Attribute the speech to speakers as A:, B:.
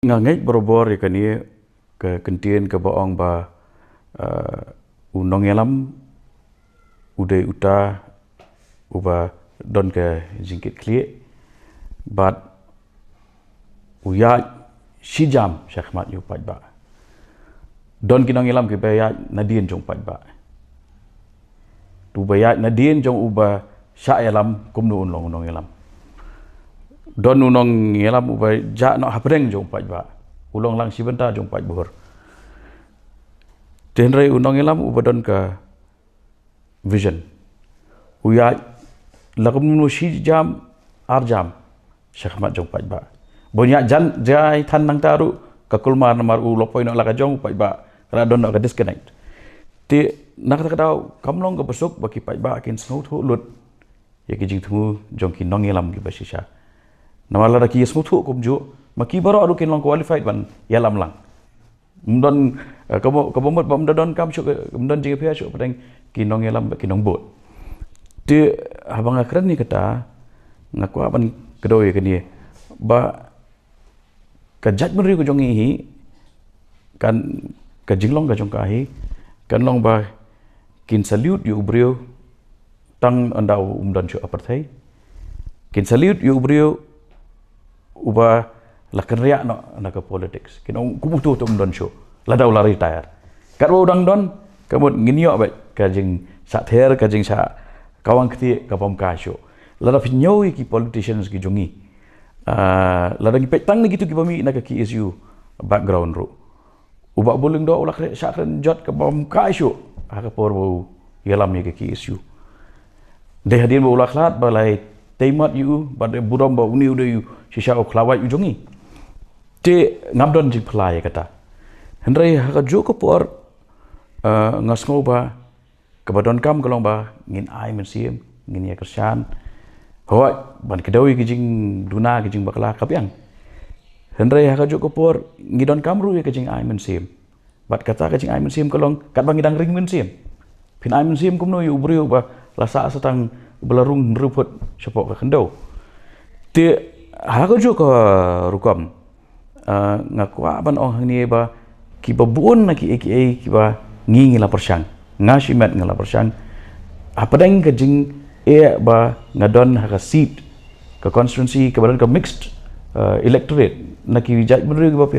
A: Ngangai berobor ya kani ke kentian ke baong ba nongialam uday uta uba don ke jingkit klie bat uya sijam syakmat yu pat ba don ki nongialam ke bayat nadien jong pat ba tu bayat nadien jong uba syayalam kumnu unlong nongialam don unong ngelam uba ja no hapreng jong pat ba ulong lang sibenta jong pat bor tenre unong ngelam uba don ka vision uya lakum nu si jam arjam syakmat jong pat ba bonya jan jai tan nang taru ka kulmar namar u lopoi no laka jong pat ba ra don no ka disconnect ti nak ta kadau kamlong ka besuk baki pat ba kin snau thu lut ya ki jing thu jong ki nong ngelam ki ba shisha namala ra ki smuthu kum ju maki baro adu kin long qualified ban yalam lang mdon kabo mot bam don kam chu mdon jing pia chu padang ki nong yalam ki nong bot ti habang akran ni kata ngakwa ban kedoi ke ni ba ka jat meri ko jong hi kan ka jinglong ka jong ka hi kan long ba kin salute yu brio tang andau mdon chu aparthai kin salute yu brio uba lakan riak no ke politics kinong kumutu tu mdon show ladau la retire kat udang don kamut nginyo ba kajing sa ther kajing sa kawang kti ka pom ka show lada pinyo ki politicians ki jungi lada ki petang ni gitu ki pami na ki issue background ro uba buling do ulak sakren jot ka pom ka show ka por bu yalam ni ki issue de hadin bu ulak lat balai temat yu bade buram ba uni ude yu shisha o klawai yu jongi te ngabdon jing plai kata hendrai ha jo ko por ngasngo ba kabadon kam kalong ba ngin ai men siem ngin ya kersan hoi ban kedawi ki jing duna ki jing bakla kapiang hendrai ha jo ko por ngidon kamru ya ki jing ai men siem bat kata ki jing ai men siem kalong kat bang idang ring men siem pin ai men siem kumno yu brio ba lasa satang belarung ruput sepok ke kendau ti ha jo ko rukam ngakwa ban ong ni ba ki babun na ki ba ngi la persang ngasimet ngala persang apa dang ke jing ba ngadon ha seat ke constituency ke badan ke mixed electorate na ki jaj bener ba